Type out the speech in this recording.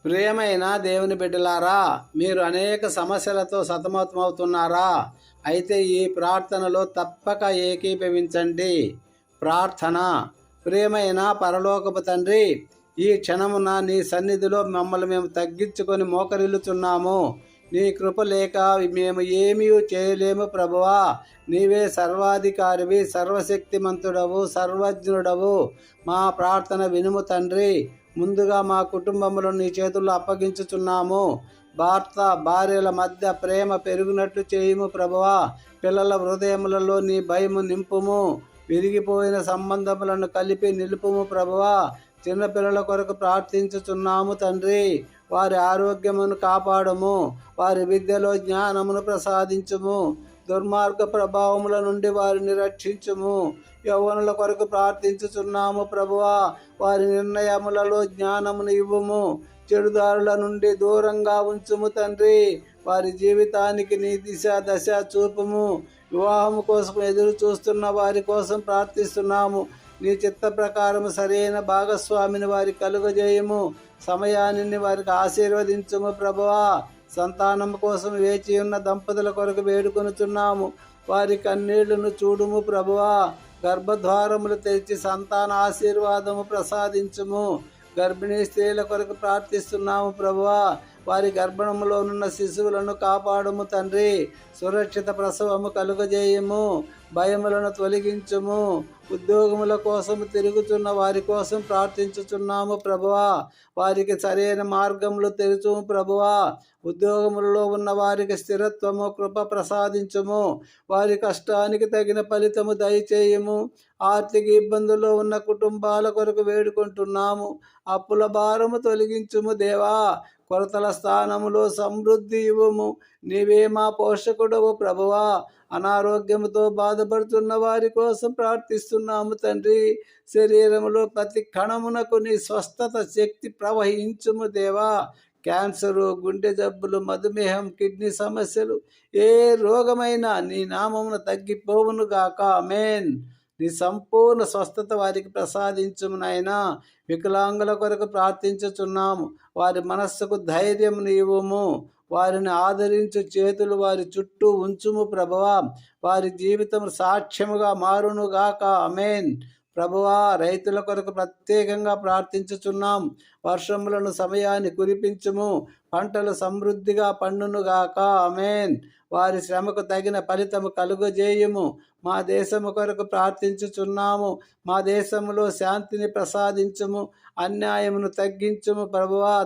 ప్రియమైన దేవుని బిడ్డలారా, మీరు అనేక సమస్యలతో సతమతమవుతున్నారా? అయితే ఈ ప్రార్థనలో తప్పక ఏకీభవించండి. ప్రార్థన. ప్రియమైన పరలోకపు తండ్రి, ఈ క్షణమున నీ సన్నిధిలో మమ్మల్ని మేము తగ్గించుకొని మోకరిల్లుచున్నాము. నీ కృప లేక మేము ఏమీ చేయలేము ప్రభువా. నీవే సర్వాధికారివి, సర్వశక్తిమంతుడవు, సర్వజ్ఞుడవు. మా ప్రార్థన వినుము తండ్రి. ముందుగా మా కుటుంబములను నీ చేతుల్లో అప్పగించుచున్నాము. భర్త భార్యల మధ్య ప్రేమ పెరుగునట్లు చేయుము ప్రభువా. పిల్లల హృదయములలో నీ భయము నింపుము. విరిగిపోయిన సంబంధములను కలిపి నిలుపుము ప్రభువా. చిన్నపిల్లల కొరకు ప్రార్థించుచున్నాము తండ్రి. వారి ఆరోగ్యమును కాపాడము. వారి విద్యలో జ్ఞానమును ప్రసాదించుము. దుర్మార్గ ప్రభావముల నుండి వారిని రక్షించుము. యవ్వనుల కొరకు ప్రార్థించుచున్నాము ప్రభువా. వారి నిర్ణయములలో జ్ఞానమును ఇవ్వము. చెడుదారుల నుండి దూరంగా ఉంచుము తండ్రి. వారి జీవితానికి నీ దిశ దశ చూపుము. వివాహము కోసం ఎదురు చూస్తున్న వారి కోసం ప్రార్థిస్తున్నాము. నీ చిత్త ప్రకారం సరైన భాగస్వామిని వారికి కలుగజేయము. సమయాన్ని వారికి ఆశీర్వదించుము ప్రభువా. సంతానం కోసం వేచి ఉన్న దంపతుల కొరకు వేడుకొనుచున్నాము. వారి కన్నీళ్లను చూడుము ప్రభువా. గర్భద్వారములు తెరిచి సంతాన ఆశీర్వాదము ప్రసాదించుము. గర్భిణీ స్త్రీల కొరకు ప్రార్థిస్తున్నాము ప్రభువా. వారి గర్భణములోనున్న శిశువులను కాపాడుము తండ్రి. సురక్షిత ప్రసవము కలుగజేయము. భయములను తొలగించుము. ఉద్యోగముల కోసం తిరుగుతున్న వారి కోసం ప్రార్థించుచున్నాము ప్రభువా. వారికి సరైన మార్గములు తెరుచుము ప్రభువా. ఉద్యోగములలో ఉన్న వారికి స్థిరత్వము కృప ప్రసాదించుము. వారి కష్టానికి తగిన ఫలితము దయచేయము. ఆర్థిక ఇబ్బందుల్లో ఉన్న కుటుంబాల కొరకు వేడుకుంటున్నాము. అప్పుల భారము తొలగించుము దేవా. కొరతల స్థానములో సమృద్ధి ఇవ్వము. నీవే మా పోషకుడవు ప్రభువా. అనారోగ్యముతో బాధపడుతున్న వారి కోసం ప్రార్థిస్తున్నాము తండ్రి. శరీరములో ప్రతి కణమునకు నీ స్వస్థత శక్తి ప్రవహించుము దేవా. క్యాన్సరు, గుండె జబ్బులు, మధుమేహం, కిడ్నీ సమస్యలు, ఏ రోగమైనా నీ నామమున తగ్గిపోవును గాక. ఆమేన్. నీ సంపూర్ణ స్వస్థత వారికి ప్రసాదించుము నాయనా. వికలాంగుల కొరకు ప్రార్థించుచున్నాము. వారి మనస్సుకు ధైర్యం నీవుము. వారిని ఆదరించు చేతులు వారి చుట్టూ ఉంచుము ప్రభువా. వారి జీవితం సాక్ష్యముగా మారునుగాక. ఆమేన్. ప్రభువా, రైతుల కొరకు ప్రత్యేకంగా ప్రార్థించుచున్నాం. వర్షములను సమయాన్ని కురిపించుము. పంటలు సమృద్ధిగా పండునుగాక. ఆమేన్. వారి శ్రమకు తగిన ఫలితము కలుగజేయుము. మా దేశము కొరకు ప్రార్థించుచున్నాము. మా దేశములో శాంతిని ప్రసాదించుము. అన్యాయమును తగ్గించుము ప్రభువా.